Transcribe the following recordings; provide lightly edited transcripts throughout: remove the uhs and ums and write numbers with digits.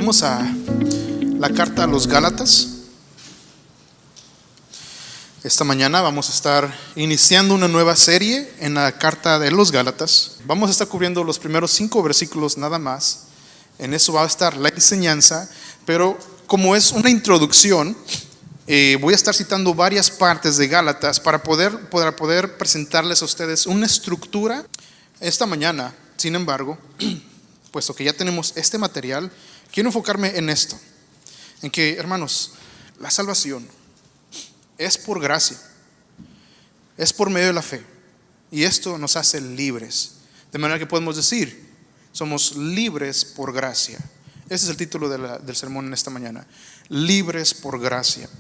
Vamos a la carta a los Gálatas. Esta mañana vamos a estar iniciando una nueva serie en la carta de los Gálatas. Vamos a estar cubriendo los primeros 5 versículos nada más. En eso va a estar la enseñanza, pero como es una introducción, voy a estar citando varias partes de Gálatas para poder presentarles a ustedes una estructura. Esta mañana, sin embargo, puesto que ya tenemos este material, quiero enfocarme en esto, en que, hermanos, la salvación es por gracia, es por medio de la fe, y esto nos hace libres, de manera que podemos decir, somos libres por gracia. Ese es el título del sermón en esta mañana, libres por gracia.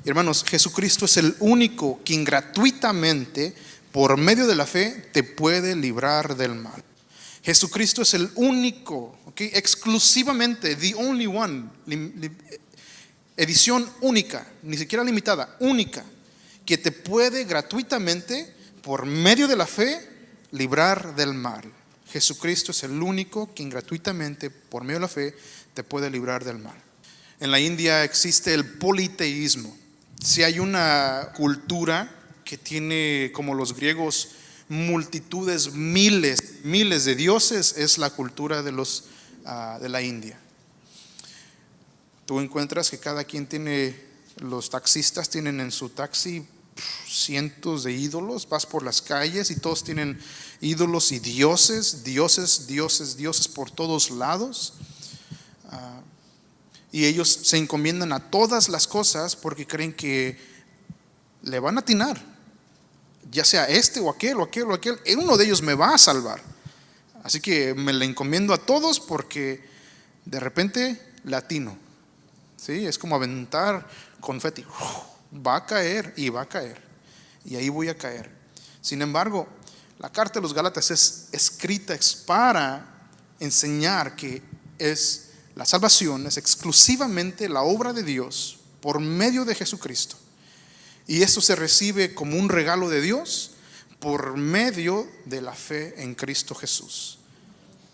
Y hermanos, Jesucristo es el único quien gratuitamente, por medio de la fe, te puede librar del mal. Jesucristo es el único, exclusivamente, the only one, edición única, ni siquiera limitada, única, que te puede gratuitamente, por medio de la fe, librar del mal. Jesucristo es el único quien gratuitamente, por medio de la fe, te puede librar del mal. En la India existe el politeísmo. Si hay una cultura que tiene, como los griegos, multitudes, miles de dioses, es la cultura de la India. Tú encuentras que cada quien tiene, los taxistas tienen en su taxi cientos de ídolos. Vas por las calles y todos tienen ídolos y dioses por todos lados. Y ellos se encomiendan a todas las cosas porque creen que le van a atinar, ya sea este o aquel, uno de ellos me va a salvar. Así que me le encomiendo a todos porque de repente le atino. ¿Sí? Es como aventar confeti. Va a caer y va a caer. Y ahí voy a caer. Sin embargo, la carta de los Gálatas es escrita para enseñar que la salvación es exclusivamente la obra de Dios por medio de Jesucristo. Y esto se recibe como un regalo de Dios por medio de la fe en Cristo Jesús.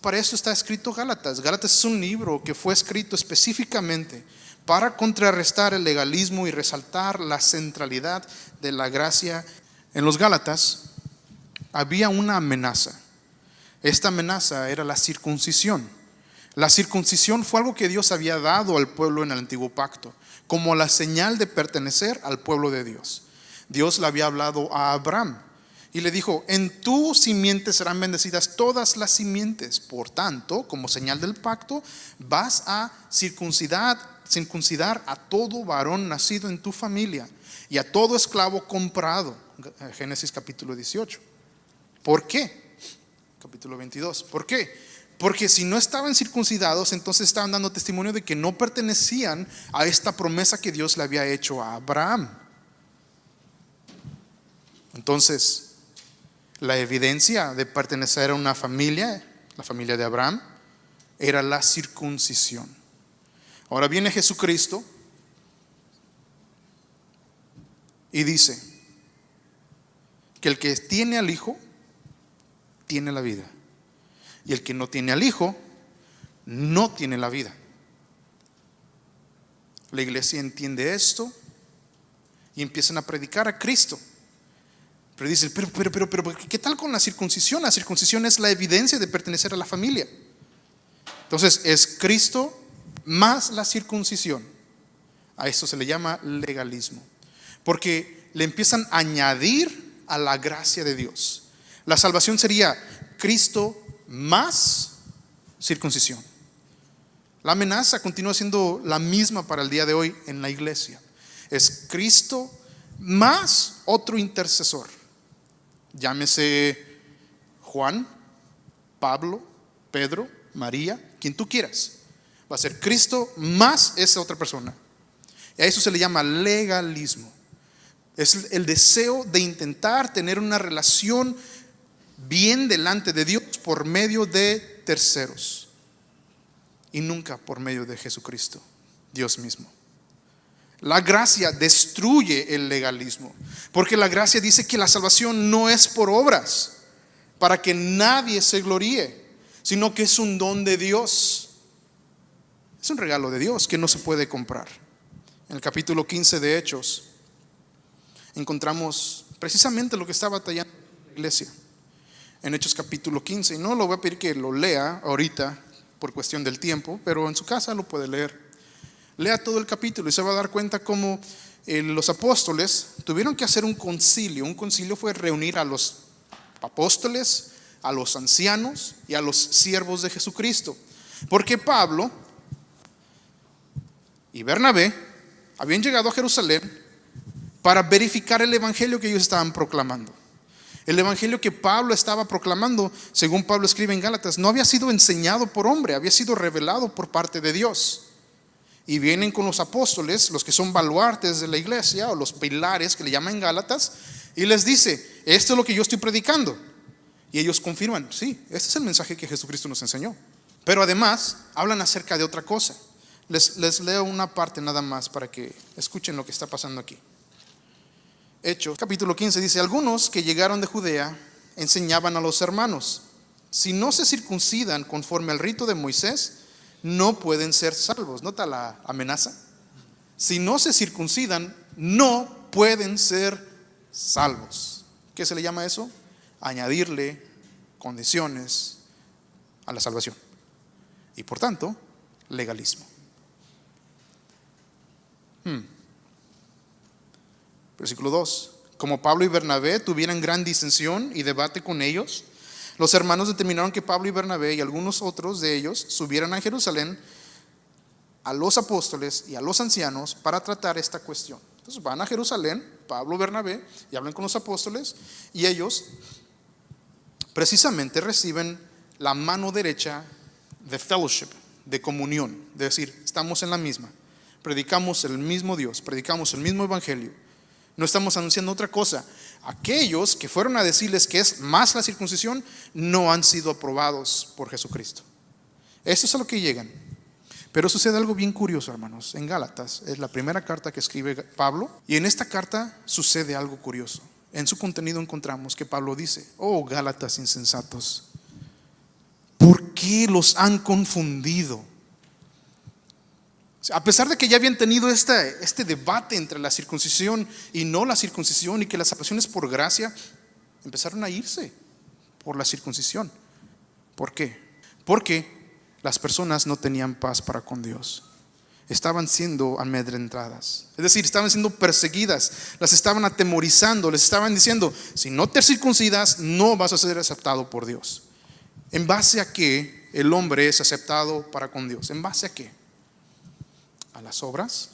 Para eso está escrito Gálatas. Gálatas es un libro que fue escrito específicamente para contrarrestar el legalismo y resaltar la centralidad de la gracia. En los Gálatas había una amenaza. Esta amenaza era la circuncisión. La circuncisión fue algo que Dios había dado al pueblo en el antiguo pacto, como la señal de pertenecer al pueblo de Dios. Dios le había hablado a Abraham y le dijo: en tu simiente serán bendecidas todas las simientes. Por tanto, como señal del pacto, vas a circuncidar a todo varón nacido en tu familia y a todo esclavo comprado. Génesis capítulo 18. ¿Por qué? Capítulo 22. ¿Por qué? Porque si no estaban circuncidados, entonces estaban dando testimonio de que no pertenecían a esta promesa que Dios le había hecho a Abraham. Entonces, la evidencia de pertenecer a una familia, la familia de Abraham, era la circuncisión. Ahora viene Jesucristo y dice que el que tiene al Hijo tiene la vida. Y el que no tiene al Hijo no tiene la vida. La iglesia entiende esto y empiezan a predicar a Cristo. Pero dicen, pero ¿qué tal con la circuncisión? La circuncisión es la evidencia de pertenecer a la familia. Entonces es Cristo más la circuncisión. A esto se le llama legalismo, porque le empiezan a añadir a la gracia de Dios. La salvación sería Cristo más circuncisión. La amenaza continúa siendo la misma para el día de hoy en la iglesia. Es Cristo más otro intercesor. Llámese Juan, Pablo, Pedro, María, quien tú quieras. Va a ser Cristo más esa otra persona. Y a eso se le llama legalismo. Es el deseo de intentar tener una relación bien delante de Dios por medio de terceros y nunca por medio de Jesucristo, Dios mismo. La gracia destruye el legalismo, porque la gracia dice que la salvación no es por obras, para que nadie se gloríe, sino que es un don de Dios. Es un regalo de Dios que no se puede comprar. En el capítulo 15 de Hechos encontramos precisamente lo que está batallando la iglesia. En Hechos capítulo 15, y no lo voy a pedir que lo lea ahorita por cuestión del tiempo, pero en su casa lo puede leer. Lea todo el capítulo y se va a dar cuenta cómo los apóstoles tuvieron que hacer un concilio. Un concilio fue reunir a los apóstoles, a los ancianos y a los siervos de Jesucristo, porque Pablo y Bernabé habían llegado a Jerusalén para verificar el evangelio que ellos estaban proclamando. El evangelio que Pablo estaba proclamando, según Pablo escribe en Gálatas, no había sido enseñado por hombre, había sido revelado por parte de Dios. Y vienen con los apóstoles, los que son baluartes de la iglesia, o los pilares que le llaman Gálatas, y les dice: esto es lo que yo estoy predicando. Y ellos confirman: sí, este es el mensaje que Jesucristo nos enseñó. Pero además hablan acerca de otra cosa. Les leo una parte nada más para que escuchen lo que está pasando aquí. Hechos capítulo 15 dice: algunos que llegaron de Judea enseñaban a los hermanos: si no se circuncidan conforme al rito de Moisés, no pueden ser salvos. ¿Nota la amenaza? Si no se circuncidan, no pueden ser salvos. ¿Qué se le llama eso? Añadirle condiciones a la salvación. Y por tanto, legalismo. Versículo 2: como Pablo y Bernabé tuvieran gran disensión y debate con ellos, los hermanos determinaron que Pablo y Bernabé y algunos otros de ellos subieran a Jerusalén a los apóstoles y a los ancianos para tratar esta cuestión. Entonces van a Jerusalén, Pablo y Bernabé, y hablan con los apóstoles, y ellos precisamente reciben la mano derecha de fellowship, de comunión, de decir: estamos en la misma, predicamos el mismo Dios, predicamos el mismo evangelio, no estamos anunciando otra cosa. Aquellos que fueron a decirles que es más la circuncisión no han sido aprobados por Jesucristo. Eso es a lo que llegan. Pero sucede algo bien curioso, hermanos. En Gálatas es la primera carta que escribe Pablo, y en esta carta sucede algo curioso. En su contenido encontramos que Pablo dice: oh Gálatas insensatos, ¿por qué los han confundido? A pesar de que ya habían tenido este debate entre la circuncisión y no la circuncisión, y que la salvación es por gracia, empezaron a irse por la circuncisión. ¿Por qué? Porque las personas no tenían paz para con Dios. Estaban siendo amedrentadas, es decir, estaban siendo perseguidas, las estaban atemorizando, les estaban diciendo: si no te circuncidas, no vas a ser aceptado por Dios. ¿En base a qué el hombre es aceptado para con Dios? ¿En base a qué? ¿A las obras?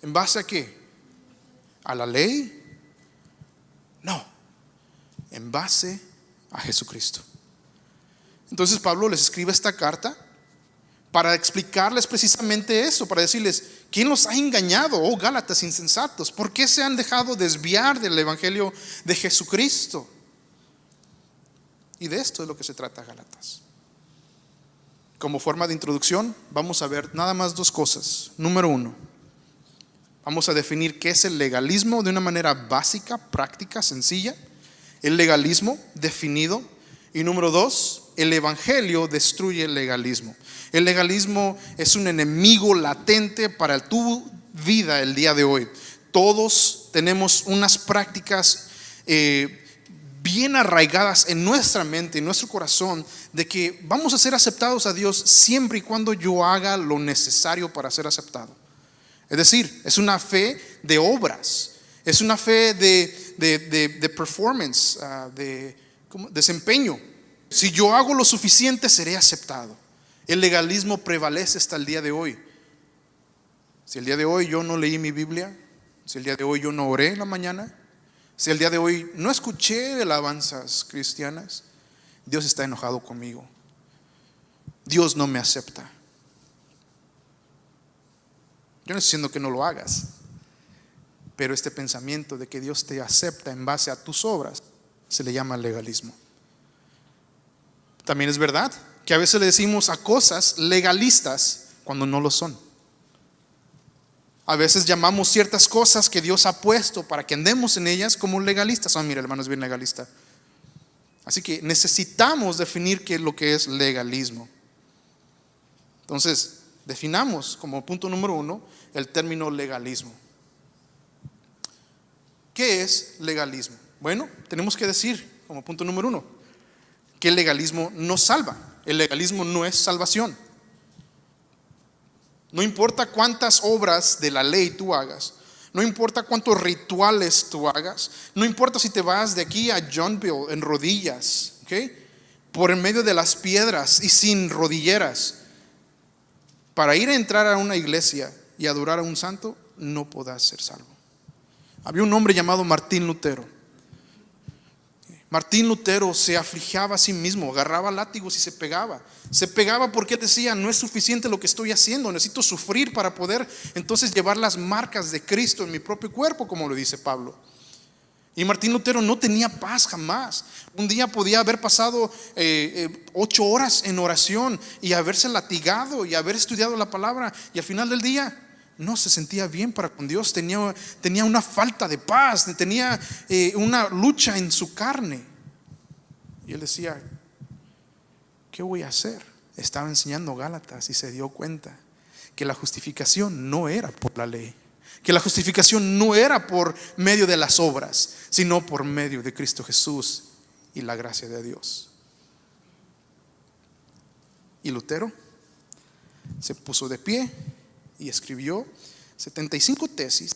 ¿En base a qué? ¿A la ley? No, en base a Jesucristo. Entonces Pablo les escribe esta carta para explicarles precisamente eso, para decirles: ¿quién los ha engañado, oh Gálatas insensatos? ¿Por qué se han dejado desviar del evangelio de Jesucristo? Y de esto es lo que se trata Gálatas. Como forma de introducción, vamos a ver nada más dos cosas. Número uno, vamos a definir qué es el legalismo de una manera básica, práctica, sencilla. El legalismo definido. Y número dos, el evangelio destruye el legalismo. El legalismo es un enemigo latente para tu vida el día de hoy. Todos tenemos unas prácticas bien arraigadas en nuestra mente, en nuestro corazón, de que vamos a ser aceptados a Dios siempre y cuando yo haga lo necesario para ser aceptado. Es decir, es una fe de obras, es una fe de performance, de desempeño. Si yo hago lo suficiente, seré aceptado. El legalismo prevalece hasta el día de hoy. Si el día de hoy yo no leí mi Biblia, si el día de hoy yo no oré en la mañana, si el día de hoy no escuché alabanzas cristianas, Dios está enojado conmigo. Dios no me acepta. Yo no estoy diciendo que no lo hagas, pero este pensamiento de que Dios te acepta en base a tus obras se le llama legalismo. También es verdad que a veces le decimos a cosas legalistas cuando no lo son. A veces llamamos ciertas cosas que Dios ha puesto para que andemos en ellas como legalistas. Mira, hermano, es bien legalista. Así que necesitamos definir qué es lo que es legalismo. Entonces, definamos como punto número 1 el término legalismo. ¿Qué es legalismo? Bueno, tenemos que decir como punto número 1 que el legalismo no salva. El legalismo no es salvación. No importa cuántas obras de la ley tú hagas, no importa cuántos rituales tú hagas, no importa si te vas de aquí a Johnville en rodillas, ¿ok?, por en medio de las piedras y sin rodilleras, para ir a entrar a una iglesia y adorar a un santo, no podrás ser salvo. Había un hombre llamado Martín Lutero. Martín Lutero se afligiaba a sí mismo, agarraba látigos y se pegaba. Se pegaba porque él decía: no es suficiente lo que estoy haciendo, necesito sufrir para poder entonces llevar las marcas de Cristo en mi propio cuerpo, como lo dice Pablo. Y Martín Lutero no tenía paz jamás. Un día podía haber pasado 8 horas en oración y haberse latigado y haber estudiado la palabra, y al final del día no se sentía bien para con Dios. Tenía una falta de paz, tenía una lucha en su carne. Y él decía: ¿qué voy a hacer? Estaba enseñando Gálatas y se dio cuenta que la justificación no era por la ley, que la justificación no era por medio de las obras, sino por medio de Cristo Jesús y la gracia de Dios. Y Lutero se puso de pie y escribió 75 tesis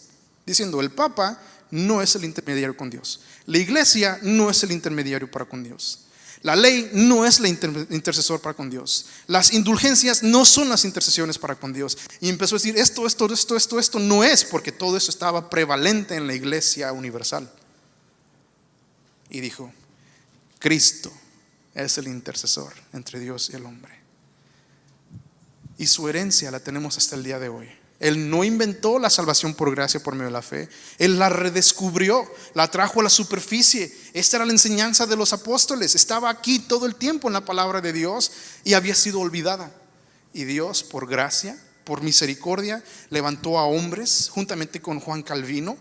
diciendo: el Papa no es el intermediario con Dios, la iglesia no es el intermediario para con Dios, la ley no es la intercesor para con Dios, las indulgencias no son las intercesiones para con Dios. Y empezó a decir esto no es, porque todo eso estaba prevalente en la iglesia universal. Y dijo: Cristo es el intercesor entre Dios y el hombre. Y su herencia la tenemos hasta el día de hoy. Él no inventó la salvación por gracia por medio de la fe, Él la redescubrió, la trajo a la superficie. Esta era la enseñanza de los apóstoles. Estaba aquí todo el tiempo en la palabra de Dios y había sido olvidada. Y Dios, por gracia, por misericordia, levantó a hombres juntamente con Juan Calvino,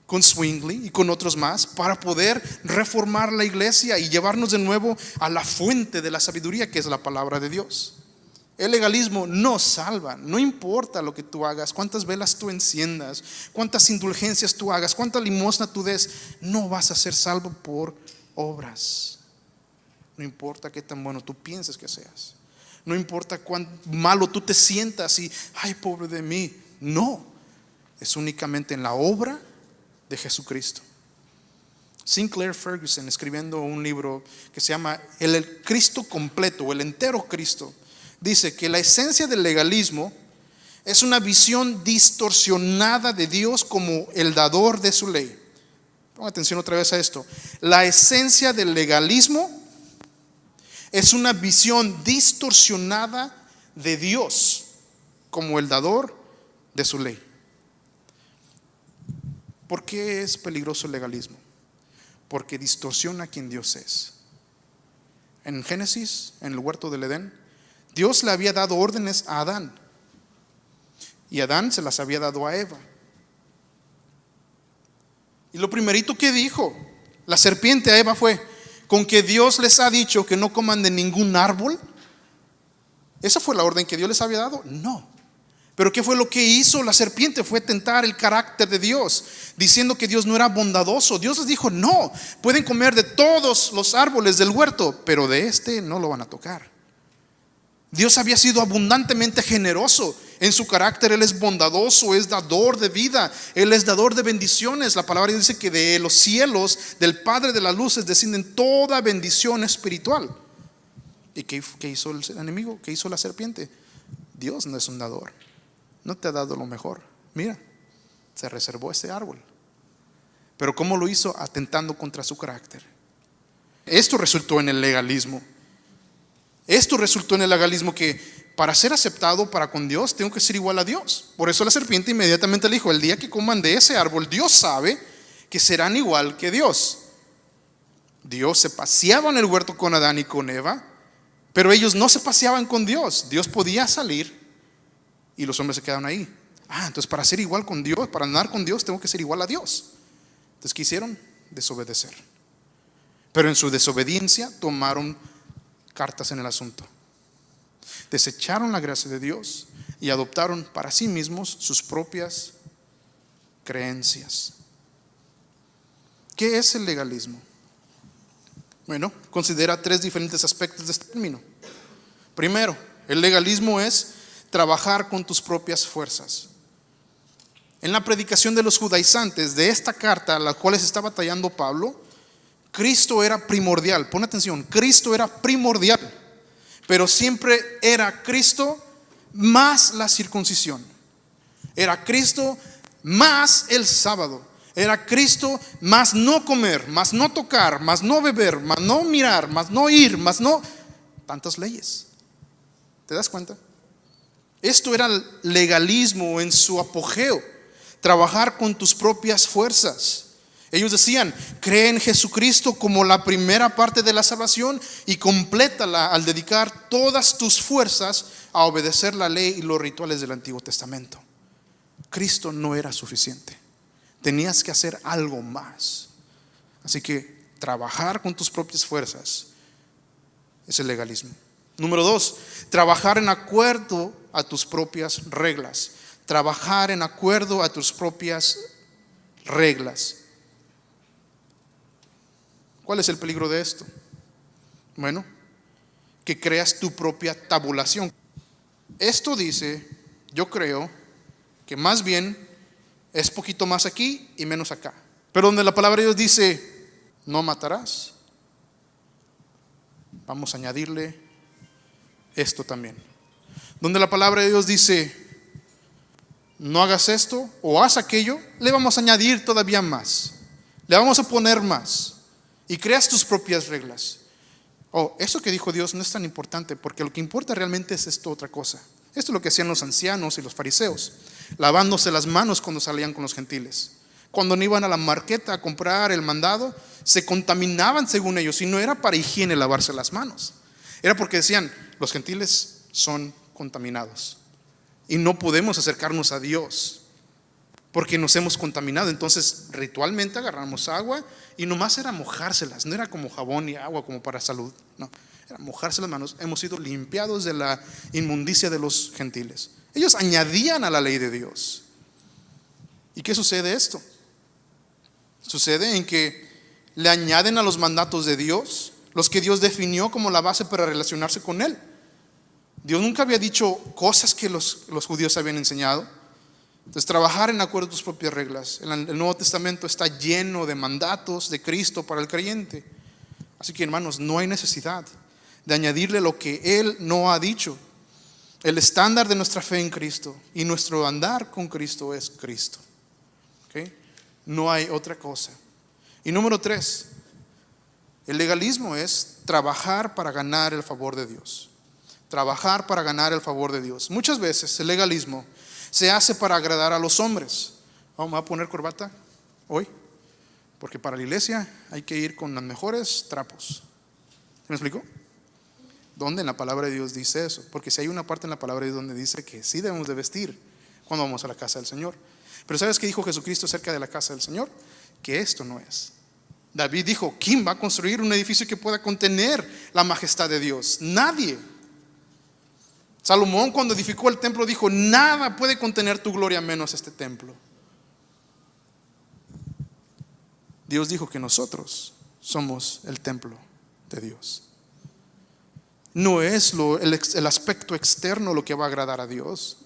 con Zwingli y con otros más, para poder reformar la iglesia y llevarnos de nuevo a la fuente de la sabiduría, que es la palabra de Dios. El legalismo no salva. No importa lo que tú hagas, cuántas velas tú enciendas, cuántas indulgencias tú hagas, cuánta limosna tú des, no vas a ser salvo por obras. No importa qué tan bueno tú pienses que seas, no importa cuán malo tú te sientas y ay, pobre de mí. No, es únicamente en la obra de Jesucristo. Sinclair Ferguson, escribiendo un libro que se llama El Cristo completo, o el entero Cristo, dice que la esencia del legalismo es una visión distorsionada de Dios como el dador de su ley. Ponga atención otra vez a esto. La esencia del legalismo es una visión distorsionada de Dios como el dador de su ley. ¿Por qué es peligroso el legalismo? Porque distorsiona quién Dios es. En Génesis, en el huerto del Edén, Dios le había dado órdenes a Adán, y Adán se las había dado a Eva. Y lo primerito que dijo la serpiente a Eva fue: ¿con que Dios les ha dicho que no coman de ningún árbol? ¿Esa fue la orden que Dios les había dado? No. Pero ¿qué fue lo que hizo la serpiente? Fue tentar el carácter de Dios, diciendo que Dios no era bondadoso. Dios les dijo: no, pueden comer de todos los árboles del huerto, pero de este no lo van a tocar. Dios había sido abundantemente generoso en su carácter. Él es bondadoso, es dador de vida, Él es dador de bendiciones. La palabra dice que de los cielos, del Padre de las luces, descienden toda bendición espiritual. ¿Y qué hizo el enemigo? ¿Qué hizo la serpiente? Dios no es un dador, no te ha dado lo mejor. Mira, se reservó ese árbol. Pero ¿cómo lo hizo? Atentando contra su carácter. Esto resultó en el legalismo. Esto resultó en el legalismo, que para ser aceptado para con Dios tengo que ser igual a Dios. Por eso la serpiente inmediatamente le dijo: el día que coman de ese árbol, Dios sabe que serán igual que Dios. Dios se paseaba en el huerto con Adán y con Eva, pero ellos no se paseaban con Dios. Dios podía salir y los hombres se quedaban ahí. Entonces para ser igual con Dios, para andar con Dios, tengo que ser igual a Dios. Entonces, ¿qué hicieron? Desobedecer. Pero en su desobediencia tomaron cartas en el asunto. Desecharon la gracia de Dios y adoptaron para sí mismos sus propias creencias. ¿Qué es el legalismo? Bueno, considera 3 diferentes aspectos de este término. Primero, el legalismo es trabajar con tus propias fuerzas. En la predicación de los judaizantes de esta carta, a la cual está batallando Pablo, Cristo era primordial. Pon atención, Cristo era primordial, pero siempre era Cristo más la circuncisión. Era Cristo más el sábado. Era Cristo más no comer, más no tocar, más no beber, más no mirar, más no ir, más no... Tantas leyes. ¿Te das cuenta? Esto era el legalismo en su apogeo. Trabajar con tus propias fuerzas. Ellos decían, cree en Jesucristo como la primera parte de la salvación y complétala al dedicar todas tus fuerzas a obedecer la ley y los rituales del Antiguo Testamento. Cristo no era suficiente. Tenías que hacer algo más. Así que trabajar con tus propias fuerzas es el legalismo. Número 2, trabajar en acuerdo a tus propias reglas. Trabajar en acuerdo a tus propias reglas. ¿Cuál es el peligro de esto? Bueno, que creas tu propia tabulación. Esto dice, yo creo que más bien es poquito más aquí y menos acá. Pero donde la palabra de Dios dice, no matarás, vamos a añadirle esto también. Donde la palabra de Dios dice, no hagas esto o haz aquello, le vamos a añadir todavía más. Le vamos a poner más. Y creas tus propias reglas. Eso que dijo Dios no es tan importante, porque lo que importa realmente es esto, otra cosa. Esto es lo que hacían los ancianos y los fariseos, lavándose las manos cuando salían con los gentiles. Cuando no iban a la marqueta a comprar el mandado, se contaminaban según ellos, y no era para higiene lavarse las manos. Era porque decían, los gentiles son contaminados y no podemos acercarnos a Dios porque nos hemos contaminado. Entonces ritualmente agarramos agua y nomás era mojárselas. No era como jabón y agua como para salud, no, era mojarse las manos. Hemos sido limpiados de la inmundicia de los gentiles. Ellos añadían a la ley de Dios. ¿Y qué sucede esto? Sucede en que le añaden a los mandatos de Dios, los que Dios definió como la base para relacionarse con Él. Dios nunca había dicho cosas que los judíos habían enseñado. Entonces, trabajar en acuerdo a tus propias reglas. El Nuevo Testamento está lleno de mandatos de Cristo para el creyente. Así que, hermanos, no hay necesidad de añadirle lo que Él no ha dicho. El estándar de nuestra fe en Cristo y nuestro andar con Cristo es Cristo. ¿Okay? No hay otra cosa. Y número 3, el legalismo es trabajar para ganar el favor de Dios. Trabajar para ganar el favor de Dios. Muchas veces el legalismo se hace para agradar a los hombres. Vamos a poner corbata hoy, porque para la iglesia hay que ir con los mejores trapos. ¿Me explico? ¿Dónde en la palabra de Dios dice eso? Porque si hay una parte en la palabra de Dios donde dice que sí debemos de vestir cuando vamos a la casa del Señor. Pero ¿sabes qué dijo Jesucristo acerca de la casa del Señor? Que esto no es. David dijo, ¿quién va a construir un edificio que pueda contener la majestad de Dios? Nadie. Salomón, cuando edificó el templo, dijo, nada puede contener tu gloria menos este templo. Dios dijo que nosotros somos el templo de Dios. No es el aspecto externo lo que va a agradar a Dios.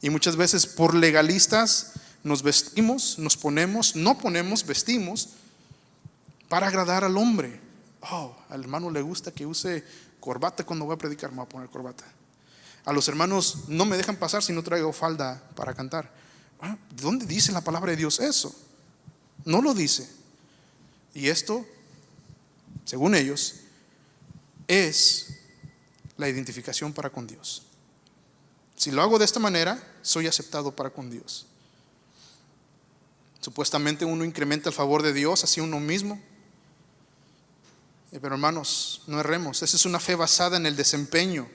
Y muchas veces por legalistas nos vestimos, nos ponemos, no ponemos, vestimos para agradar al hombre. Al hermano le gusta que use corbata cuando voy a predicar, me voy a poner corbata. A los hermanos no me dejan pasar si no traigo falda para cantar. ¿Dónde dice la palabra de Dios eso? No lo dice. Y esto, según ellos, es la identificación para con Dios. Si lo hago de esta manera, soy aceptado para con Dios. Supuestamente uno incrementa el favor de Dios hacia uno mismo. Pero hermanos, no erremos. Esa es una fe basada en el desempeño.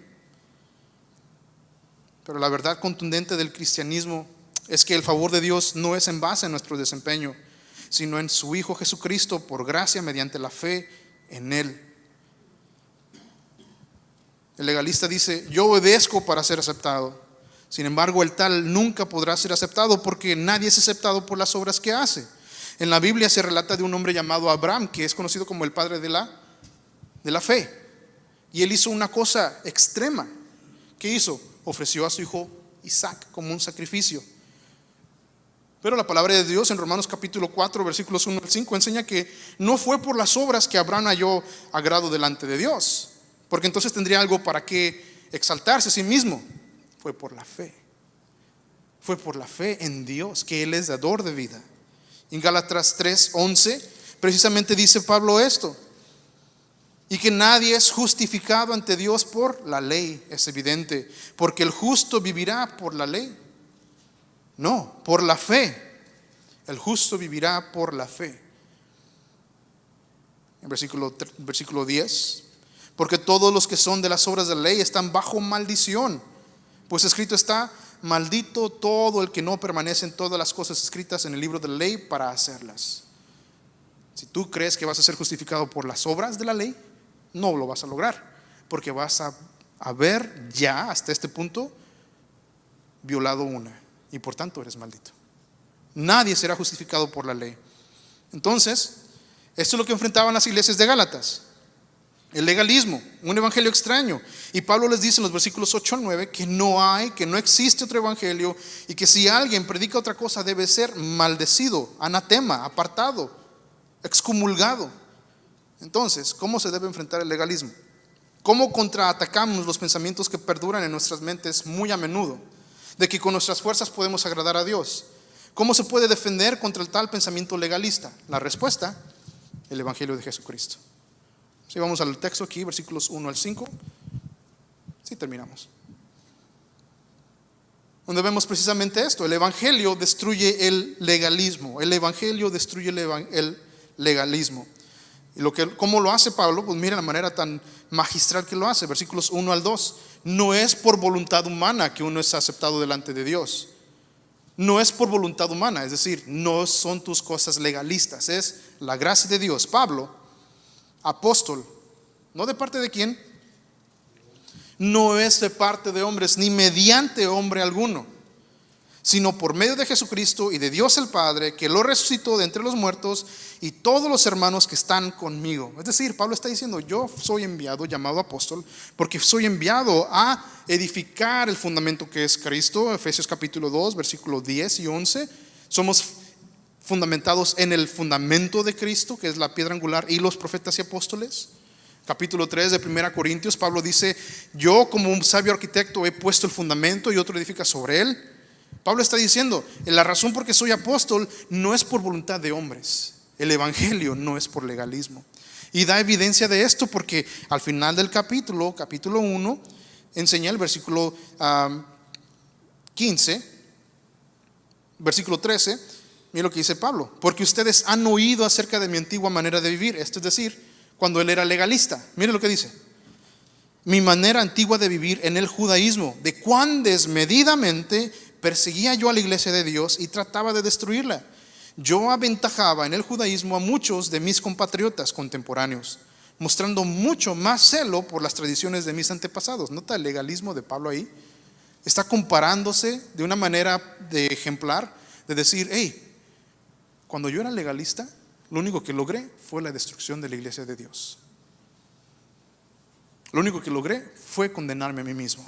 Pero la verdad contundente del cristianismo es que el favor de Dios no es en base a nuestro desempeño, sino en su Hijo Jesucristo, por gracia mediante la fe en Él. El legalista dice: yo obedezco para ser aceptado. Sin embargo, el tal nunca podrá ser aceptado porque nadie es aceptado por las obras que hace. En la Biblia se relata de un hombre llamado Abraham, que es conocido como el padre de la fe. Y él hizo una cosa extrema. ¿Qué hizo? Ofreció a su hijo Isaac como un sacrificio. Pero la palabra de Dios en Romanos capítulo 4 versículos 1 al 5 enseña que no fue por las obras que Abraham halló agrado delante de Dios, porque entonces tendría algo para qué exaltarse a sí mismo. Fue por la fe. Fue por la fe en Dios, que Él es dador de vida. En Gálatas 3:11 precisamente dice Pablo esto: y que nadie es justificado ante Dios por la ley. Es evidente, porque el justo vivirá por la ley. No, por la fe. El justo vivirá por la fe. En versículo 10: porque todos los que son de las obras de la ley están bajo maldición, pues escrito está: maldito todo el que no permanece en todas las cosas escritas en el libro de la ley para hacerlas. Si tú crees que vas a ser justificado por las obras de la ley, no lo vas a lograr, porque vas a haber ya hasta este punto violado una, y por tanto eres maldito. Nadie será justificado por la ley. Entonces, esto es lo que enfrentaban las iglesias de Gálatas: el legalismo, un evangelio extraño. Y Pablo les dice en los versículos 8 al 9 que no existe otro evangelio, y que si alguien predica otra cosa debe ser maldecido, anatema, apartado, excomulgado. Entonces, ¿cómo se debe enfrentar el legalismo? ¿Cómo contraatacamos los pensamientos que perduran en nuestras mentes muy a menudo, de que con nuestras fuerzas podemos agradar a Dios? ¿Cómo se puede defender contra el tal pensamiento legalista? La respuesta: el evangelio de Jesucristo. Si vamos al texto aquí, versículos 1 al 5. Sí, terminamos. Donde vemos precisamente esto: el evangelio destruye el legalismo. El evangelio destruye el legalismo. Y ¿cómo lo hace Pablo? Pues mira la manera tan magistral que lo hace. Versículos 1 al 2. No es por voluntad humana que uno es aceptado delante de Dios. No es por voluntad humana, es decir, no son tus cosas legalistas, es la gracia de Dios. Pablo, apóstol, ¿no de parte de quién? No es de parte de hombres, ni mediante hombre alguno, sino por medio de Jesucristo y de Dios el Padre, que lo resucitó de entre los muertos, y todos los hermanos que están conmigo. Es decir, Pablo está diciendo: yo soy enviado, llamado apóstol, porque soy enviado a edificar el fundamento que es Cristo. Efesios capítulo 2 versículos 10 y 11. Somos fundamentados en el fundamento de Cristo, que es la piedra angular, y los profetas y apóstoles. Capítulo 3 de 1 Corintios, Pablo dice: yo como un sabio arquitecto he puesto el fundamento y otro edifica sobre él. Pablo está diciendo: la razón por que soy apóstol no es por voluntad de hombres. El evangelio no es por legalismo. Y da evidencia de esto porque al final del capítulo 1, enseña el versículo 15, versículo 13. Mira lo que dice Pablo: porque ustedes han oído acerca de mi antigua manera de vivir. Esto es decir, cuando él era legalista. Mire lo que dice: mi manera antigua de vivir en el judaísmo, de cuán desmedidamente perseguía yo a la iglesia de Dios y trataba de destruirla. Yo aventajaba en el judaísmo a muchos de mis compatriotas contemporáneos, mostrando mucho más celo por las tradiciones de mis antepasados. Nota el legalismo de Pablo ahí. Está comparándose de una manera de ejemplar, de decir: hey, cuando yo era legalista, lo único que logré fue la destrucción de la iglesia de Dios. Lo único que logré fue condenarme a mí mismo.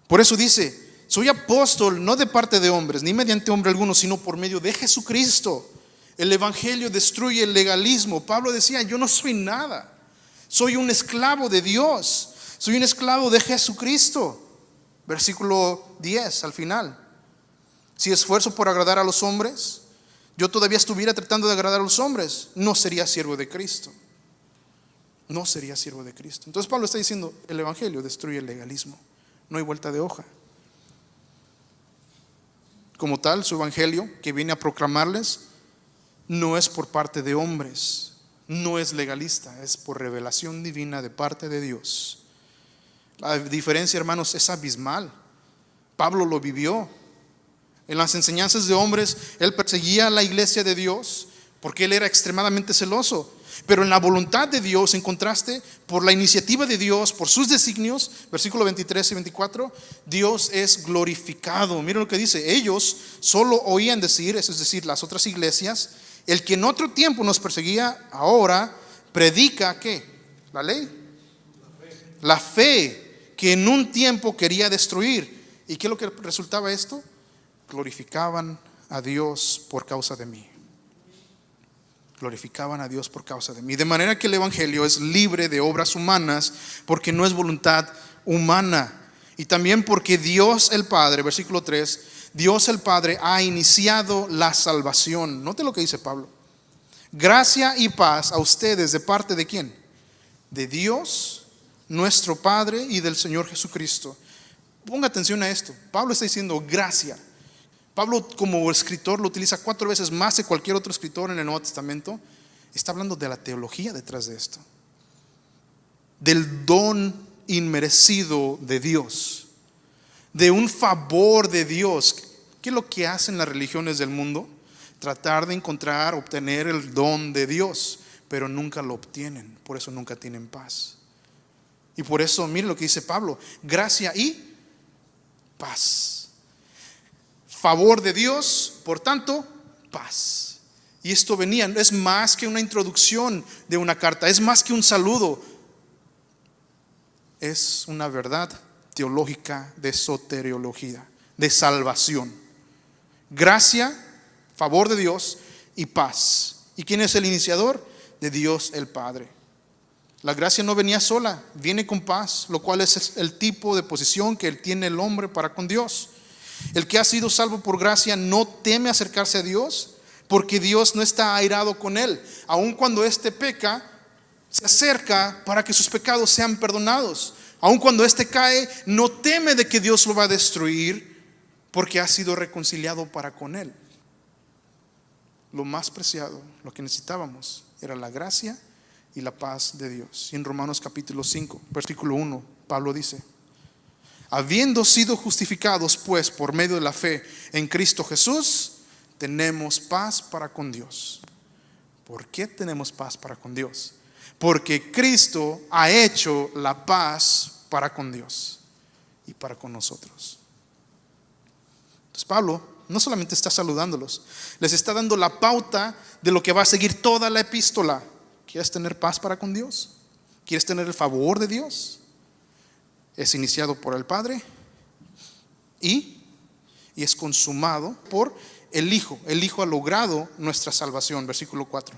Por eso dice: soy apóstol no de parte de hombres, ni mediante hombre alguno, sino por medio de Jesucristo. El evangelio destruye el legalismo. Pablo decía: yo no soy nada, soy un esclavo de Dios, soy un esclavo de Jesucristo. Versículo 10 al final: si esfuerzo por agradar a los hombres, yo todavía estuviera tratando de agradar a los hombres, no sería siervo de Cristo. No sería siervo de Cristo. Entonces Pablo está diciendo: el evangelio destruye el legalismo. No hay vuelta de hoja. Como tal, su evangelio que viene a proclamarles no es por parte de hombres, no es legalista, es por revelación divina de parte de Dios. La diferencia, hermanos, es abismal. Pablo lo vivió. En las enseñanzas de hombres, él perseguía a la iglesia de Dios porque él era extremadamente celoso. Pero en la voluntad de Dios, en contraste, por la iniciativa de Dios, por sus designios, versículo 23 y 24, Dios es glorificado. Miren lo que dice: ellos solo oían decir, es decir, las otras iglesias, el que en otro tiempo nos perseguía, ahora predica, ¿qué? La ley, la fe que en un tiempo quería destruir. ¿Y qué es lo que resultaba esto? Glorificaban a Dios por causa de mí. Glorificaban a Dios por causa de mí. De manera que el evangelio es libre de obras humanas, porque no es voluntad humana. Y también porque Dios el Padre, versículo 3, Dios el Padre ha iniciado la salvación. Note lo que dice Pablo: gracia y paz a ustedes, ¿de parte de quién? De Dios nuestro Padre y del Señor Jesucristo. Ponga atención a esto. Pablo está diciendo gracia. Pablo, como escritor, lo utiliza 4 veces más que cualquier otro escritor en el Nuevo Testamento. Está hablando de la teología detrás de esto, del don inmerecido de Dios, de un favor de Dios. ¿Qué es lo que hacen las religiones del mundo? Tratar de encontrar, obtener el don de Dios, pero nunca lo obtienen. Por eso nunca tienen paz. Y por eso, miren lo que dice Pablo: gracia y paz. Favor de Dios, por tanto, paz. Y esto venía, es más que una introducción de una carta, es más que un saludo, es una verdad teológica de soteriología, de salvación. Gracia, favor de Dios y paz. ¿Y quién es el iniciador? De Dios el Padre. La gracia no venía sola, viene con paz, lo cual es el tipo de posición que tiene el hombre para con Dios. El que ha sido salvo por gracia no teme acercarse a Dios, porque Dios no está airado con él. Aun cuando éste peca, se acerca para que sus pecados sean perdonados. Aun cuando éste cae, no teme de que Dios lo va a destruir, porque ha sido reconciliado para con él. Lo más preciado, lo que necesitábamos, era la gracia y la paz de Dios. Y en Romanos capítulo 5, versículo 1, Pablo dice: habiendo sido justificados pues por medio de la fe en Cristo Jesús, tenemos paz para con Dios. ¿Por qué tenemos paz para con Dios? Porque Cristo ha hecho la paz para con Dios y para con nosotros. Entonces Pablo no solamente está saludándolos, les está dando la pauta de lo que va a seguir toda la epístola. ¿Quieres tener paz para con Dios? ¿Quieres tener el favor de Dios? Es iniciado por el Padre y es consumado por el Hijo. El Hijo ha logrado nuestra salvación, versículo 4.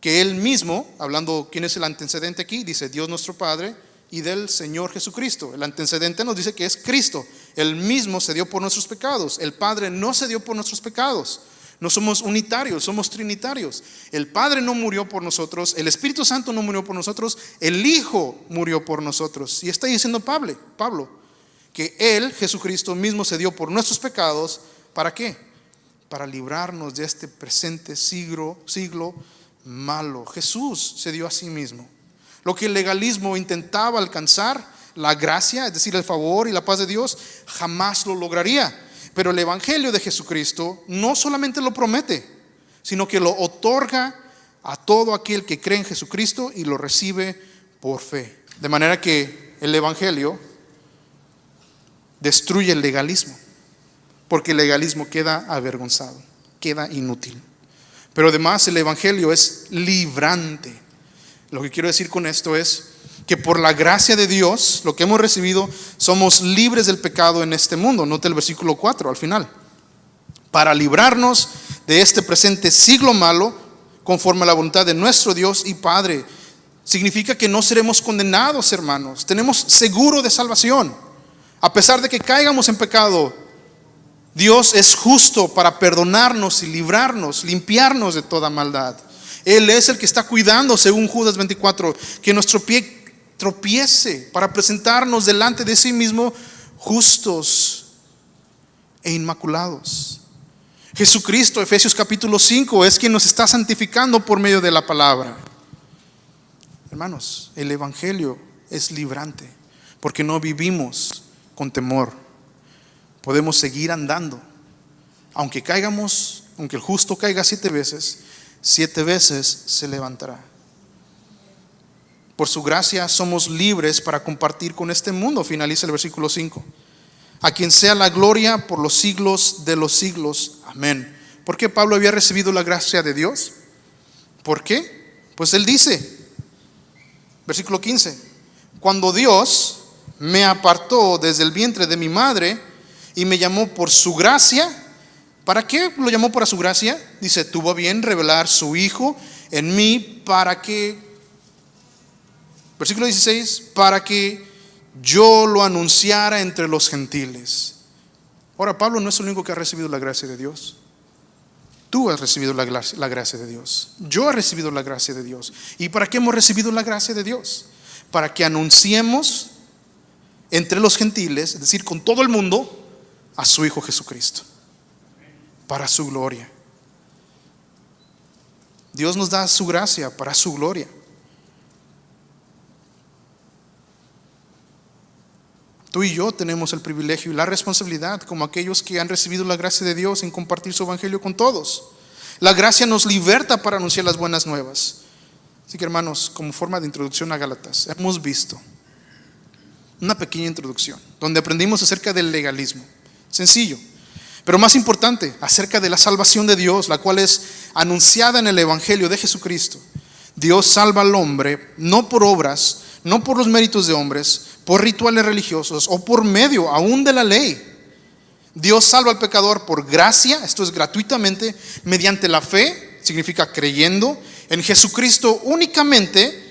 Que Él mismo, hablando quién es el antecedente aquí, dice Dios nuestro Padre y del Señor Jesucristo. El antecedente nos dice que es Cristo. Él mismo se dio por nuestros pecados. El Padre no se dio por nuestros pecados. No somos unitarios, somos trinitarios. El Padre no murió por nosotros, el Espíritu Santo no murió por nosotros, el Hijo murió por nosotros. Y está diciendo Pablo que Él, Jesucristo mismo, se dio por nuestros pecados. ¿Para qué? Para librarnos de este presente siglo malo. Jesús se dio a sí mismo. Lo que el legalismo intentaba alcanzar, la gracia, es decir, el favor y la paz de Dios, jamás lo lograría. Pero el evangelio de Jesucristo no solamente lo promete, sino que lo otorga a todo aquel que cree en Jesucristo y lo recibe por fe. De manera que el evangelio destruye el legalismo, porque el legalismo queda avergonzado, queda inútil. Pero además el evangelio es librante. Lo que quiero decir con esto es que por la gracia de Dios, lo que hemos recibido, somos libres del pecado en este mundo. Note el versículo 4 al final: para librarnos de este presente siglo malo, conforme a la voluntad de nuestro Dios y Padre. Significa que no seremos condenados, hermanos. Tenemos seguro de salvación. A pesar de que caigamos en pecado, Dios es justo para perdonarnos y librarnos, limpiarnos de toda maldad. Él es el que está cuidando, según Judas 24, que nuestro pie tropiece, para presentarnos delante de sí mismo justos e inmaculados. Jesucristo, Efesios capítulo 5, es quien nos está santificando por medio de la palabra. Hermanos, el evangelio es librante, porque no vivimos con temor. Podemos seguir andando, aunque caigamos, aunque el justo caiga 7 veces, 7 veces se levantará. Por su gracia somos libres para compartir con este mundo, finaliza el versículo 5. A quien sea la gloria por los siglos de los siglos. Amén. ¿Por qué Pablo había recibido la gracia de Dios? ¿Por qué? Pues él dice, versículo 15, cuando Dios me apartó desde el vientre de mi madre y me llamó por su gracia. ¿Para qué lo llamó por su gracia? Dice, tuvo a bien revelar su Hijo en mí para que, versículo 16, para que yo lo anunciara entre los gentiles. Ahora, Pablo no es el único que ha recibido la gracia de Dios. Tú has recibido la gracia de Dios. Yo he recibido la gracia de Dios. ¿Y para qué hemos recibido la gracia de Dios? Para que anunciemos entre los gentiles, es decir, con todo el mundo, a su Hijo Jesucristo, para su gloria. Dios nos da su gracia para su gloria. Tú y yo tenemos el privilegio y la responsabilidad, como aquellos que han recibido la gracia de Dios, en compartir su evangelio con todos. La gracia nos liberta para anunciar las buenas nuevas. Así que, hermanos, como forma de introducción a Gálatas, hemos visto una pequeña introducción donde aprendimos acerca del legalismo, sencillo, pero más importante, acerca de la salvación de Dios, la cual es anunciada en el evangelio de Jesucristo. Dios salva al hombre no por obras, no por los méritos de hombres, por rituales religiosos o por medio aún de la ley. Dios salva al pecador por gracia, esto es gratuitamente, mediante la fe, significa creyendo en Jesucristo únicamente.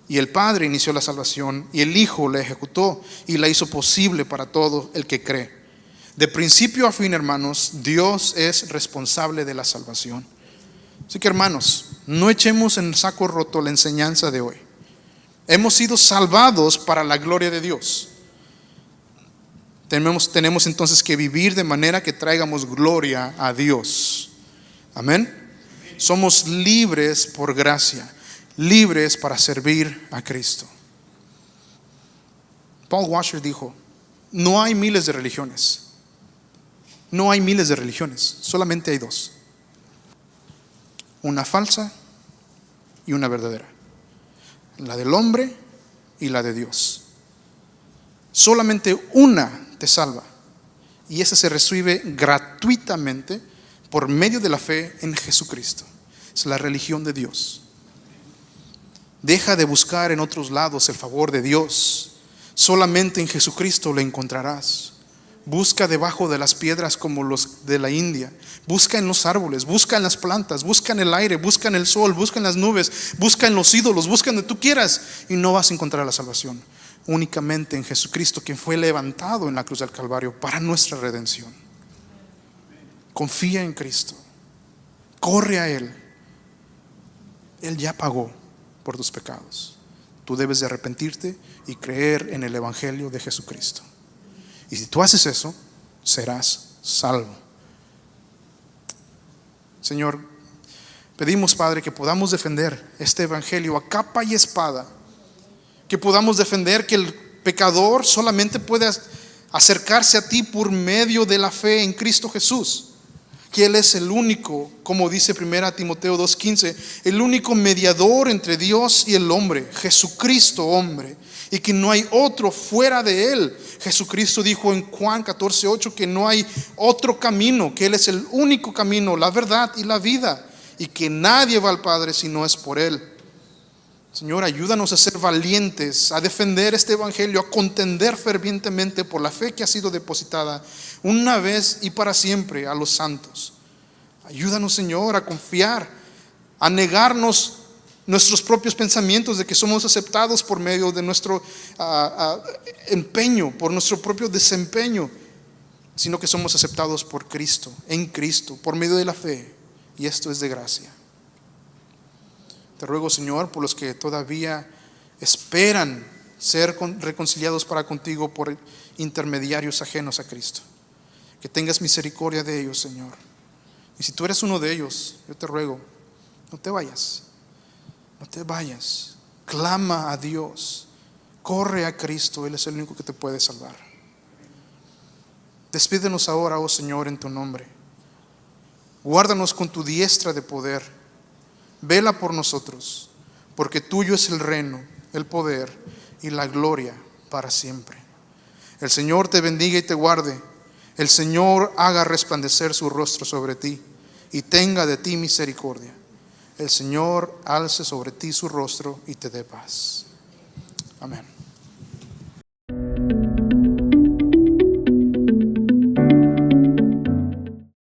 Y el Padre inició la salvación y el Hijo la ejecutó y la hizo posible para todo el que cree. De principio a fin, hermanos, Dios es responsable de la salvación. Así que, hermanos, no echemos en saco roto la enseñanza de hoy. Hemos sido salvados para la gloria de Dios. Tenemos entonces que vivir de manera que traigamos gloria a Dios. Amén. Somos libres por gracia, libres para servir a Cristo. Paul Washer dijo, no hay miles de religiones. No hay miles de religiones, solamente hay 2. Una falsa y una verdadera. La del hombre y la de Dios. Solamente una te salva, y esa se recibe gratuitamente por medio de la fe en Jesucristo. Es la religión de Dios. Deja de buscar en otros lados el favor de Dios. Solamente en Jesucristo lo encontrarás. Busca debajo de las piedras como los de la India. Busca en los árboles, busca en las plantas, busca en el aire, busca en el sol, busca en las nubes, busca en los ídolos, busca donde tú quieras, y no vas a encontrar la salvación. Únicamente en Jesucristo, quien fue levantado en la cruz del Calvario para nuestra redención. Confía en Cristo. Corre a Él. Él ya pagó por tus pecados. Tú debes de arrepentirte y creer en el evangelio de Jesucristo. Y si tú haces eso, serás salvo. Señor, pedimos, Padre, que podamos defender este evangelio a capa y espada. Que podamos defender que el pecador solamente puede acercarse a ti por medio de la fe en Cristo Jesús. Que Él es el único, como dice 1 Timoteo 2:15, el único mediador entre Dios y el hombre, Jesucristo hombre, y que no hay otro fuera de Él. Jesucristo dijo en Juan 14:8 que no hay otro camino, que Él es el único camino, la verdad y la vida, y que nadie va al Padre si no es por Él. Señor, ayúdanos a ser valientes, a defender este evangelio, a contender fervientemente por la fe que ha sido depositada una vez y para siempre a los santos. Ayúdanos, Señor, a confiar, a negarnos nuestros propios pensamientos de que somos aceptados por medio de nuestro empeño, por nuestro propio desempeño, sino que somos aceptados por Cristo, en Cristo, por medio de la fe, y esto es de gracia. Te ruego, Señor, por los que todavía esperan ser reconciliados para contigo por intermediarios ajenos a Cristo, que tengas misericordia de ellos, Señor. Y si tú eres uno de ellos, yo te ruego, no te vayas, no te vayas. Clama a Dios, corre a Cristo, Él es el único que te puede salvar. Despídenos ahora, oh Señor, en tu nombre. Guárdanos con tu diestra de poder. Vela por nosotros, porque tuyo es el reino, el poder y la gloria para siempre. El Señor te bendiga y te guarde. El Señor haga resplandecer su rostro sobre ti y tenga de ti misericordia. El Señor alce sobre ti su rostro y te dé paz. Amén.